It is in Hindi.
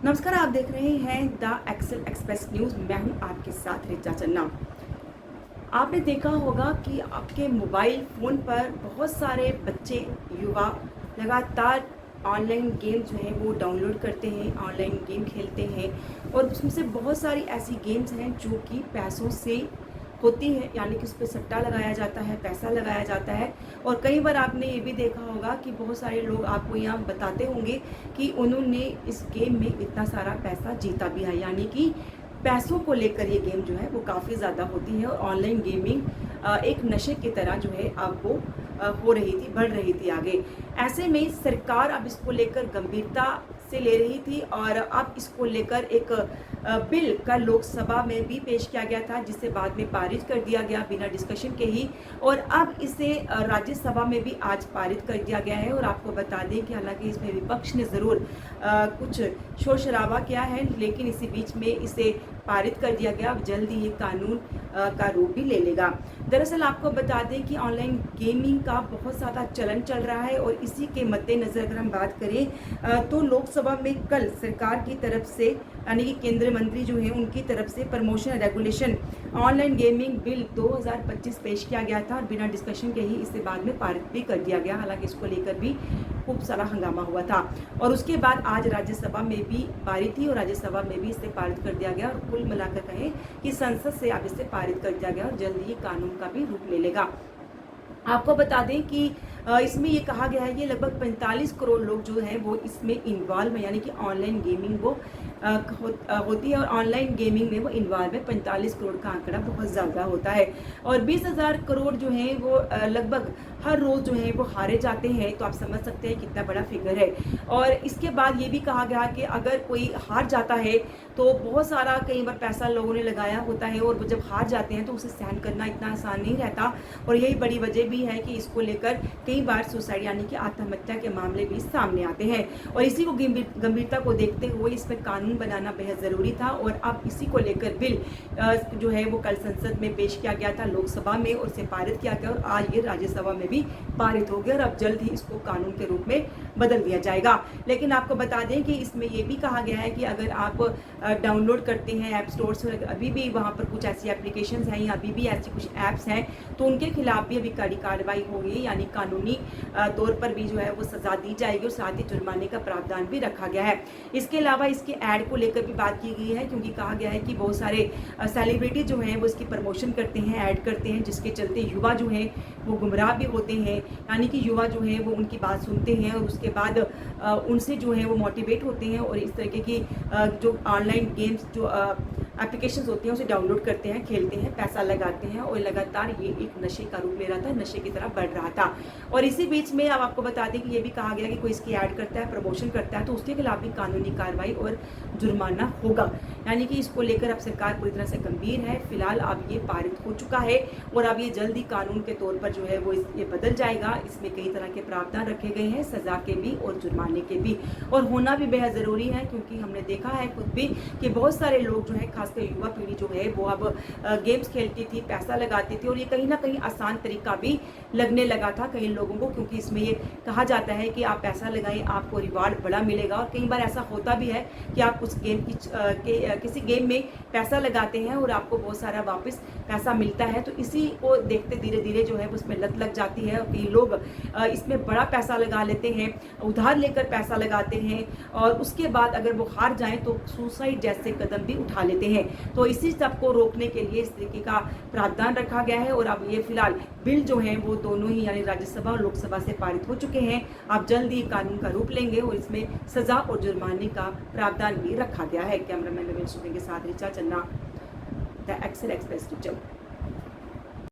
नमस्कार, आप देख रहे हैं द एक्सेल एक्सप्रेस न्यूज़। मैं हूं आपके साथ रिचा चन्ना। आपने देखा होगा कि आपके मोबाइल फ़ोन पर बहुत सारे बच्चे, युवा लगातार ऑनलाइन गेम जो है वो डाउनलोड करते हैं, ऑनलाइन गेम खेलते हैं और उसमें से बहुत सारी ऐसी गेम्स हैं जो कि पैसों से होती है, यानी कि उस पे सट्टा लगाया जाता है, पैसा लगाया जाता है। और कई बार आपने ये भी देखा होगा कि बहुत सारे लोग आपको यहाँ बताते होंगे कि उन्होंने इस गेम में इतना सारा पैसा जीता भी है, यानी कि पैसों को लेकर ये गेम जो है वो काफ़ी ज़्यादा होती है। और ऑनलाइन गेमिंग एक नशे की तरह जो है अब वो हो रही थी, बढ़ रही थी आगे। ऐसे में सरकार अब इसको लेकर गंभीरता से ले रही थी और अब इसको लेकर एक बिल का लोकसभा में भी पेश किया गया था, जिसे बाद में पारित कर दिया गया बिना डिस्कशन के ही। और अब इसे राज्यसभा में भी आज पारित कर दिया गया है। और आपको बता दें कि हालांकि इसमें विपक्ष ने ज़रूर कुछ शोर शराबा किया है, लेकिन इसी बीच में इसे पारित कर दिया गया। अब जल्द ही ये कानून का रूप भी ले लेगा। दरअसल आपको बता दें कि ऑनलाइन गेमिंग का बहुत ज़्यादा चलन चल रहा है और इसी के मद्देनज़र अगर हम बात करें तो लोकसभा में कल सरकार की तरफ से, यानी कि केंद्रीय मंत्री जो हैं उनकी तरफ से promotion regulation online gaming bill 2025 पेश किया गया था और बिना डिस्कशन के ही इसे बाद में पारित भी कर दिया गया। हालांकि इसको लेकर भी खूब सारा हंगामा हुआ था और उसके बाद आज राज्यसभा में भी पारित थी और राज्यसभा में भी इसे पारित कर दिया गया। और कुल मिलाकर कहें कि संसद से अब इसे पारित कर दिया गया और जल्द ही कानून का भी रूप ले लेगा। आपको बता दें कि इसमें ये कहा गया है कि लगभग 45 करोड़ लोग जो हैं वो इसमें इन्वॉल्व है, यानी कि ऑनलाइन गेमिंग वो होती है और ऑनलाइन गेमिंग में वो इन्वॉल्व है। 45 करोड़ का आंकड़ा बहुत ज़्यादा होता है और 20,000 करोड़ जो हैं वो लगभग हर रोज़ जो है वो हारे जाते हैं। तो आप समझ सकते हैं कितना बड़ा फिगर है। और इसके बाद ये भी कहा गया कि अगर कोई हार जाता है तो बहुत सारा कई बार पैसा लोगों ने लगाया होता है और वो जब हार जाते हैं तो उसे सहन करना इतना आसान नहीं रहता। और यही बड़ी वजह भी है कि इसको लेकर कई बार सुसाइड यानी कि आत्महत्या के मामले भी सामने आते हैं। और इसी को गंभीरता को देखते हुए इस पर कानून बनाना बेहद ज़रूरी था। और अब इसी को लेकर बिल जो है वो कल संसद में पेश किया गया था, लोकसभा में, और इसे पारित किया गया और आज ये राज्यसभा में भी पारित हो गया और अब जल्द ही इसको कानून के रूप में बदल दिया जाएगा। लेकिन आपको बता दें कि इसमें यह भी कहा गया है कि अगर आप डाउनलोड करते हैं ऐप स्टोर से, अभी भी वहाँ पर कुछ ऐसी एप्लीकेशंस हैं या अभी भी ऐसी कुछ ऐप्स हैं तो उनके खिलाफ भी अभी कड़ी कार्रवाई होगी, यानी कानूनी तौर पर भी जो है वो सज़ा दी जाएगी और साथ ही जुर्माने का प्रावधान भी रखा गया है। इसके अलावा इसके ऐड को लेकर भी बात की गई है, क्योंकि कहा गया है कि बहुत सारे सेलिब्रिटी जो हैं वो इसकी प्रमोशन करते हैं, ऐड करते हैं, जिसके चलते युवा जो हैं वो गुमराह भी होते हैं। यानी कि युवा जो है वो उनकी बात सुनते हैं और उसके बाद उनसे जो है वो मोटिवेट होते हैं और इस तरीके की जो ऑनलाइन गेम्स जो एप्लीकेशंस होती हैं उसे डाउनलोड करते हैं, खेलते हैं, पैसा लगाते हैं और लगातार ये एक नशे का रूप ले रहा था, नशे की तरफ बढ़ रहा था। और इसी बीच में अब आपको बता दें कि ये भी कहा गया कि कोई इसकी ऐड करता है, प्रमोशन करता है तो उसके खिलाफ भी कानूनी कार्रवाई और जुर्माना होगा। यानी कि इसको लेकर अब सरकार पूरी तरह से गंभीर है। फिलहाल अब ये पारित हो चुका है और अब ये जल्दी कानून के तौर पर जो है वो ये बदल जाएगा। इसमें कई तरह के प्रावधान रखे गए हैं, सज़ा के भी और जुर्माने के भी, और होना भी बेहद ज़रूरी है, क्योंकि हमने देखा है खुद भी कि बहुत सारे लोग जो है, खासकर युवा पीढ़ी जो है वो अब गेम्स खेलती थी, पैसा लगाती थी और ये कहीं ना कहीं आसान तरीका भी लगने लगा था कई लोगों को, क्योंकि इसमें ये कहा जाता है कि आप पैसा लगाएं, आपको रिवार्ड बड़ा मिलेगा। और कई बार ऐसा होता भी है कि आप उस गेम किसी गेम में पैसा लगाते हैं और आपको बहुत सारा वापस पैसा मिलता है। तो इसी को देखते धीरे धीरे जो है उसमें लत लग जाती है और कई लोग इसमें बड़ा पैसा लगा लेते हैं, उधार लेकर पैसा लगाते हैं और उसके बाद अगर वो हार जाएं तो सुसाइड जैसे कदम भी उठा लेते हैं। तो इसी सब को रोकने के लिए इस तरीके का प्रावधान रखा गया है और अब ये फिलहाल बिल जो है वो दोनों ही, यानी राज्यसभा और लोकसभा से पारित हो चुके हैं। अब जल्द ही कानून का रूप लेंगे और इसमें सजा और जुर्माने का प्रावधान भी रखा गया है। कैमरामैन रविंद्र के साथ रिचा चन्ना, द एक्सेल एक्सप्रेस।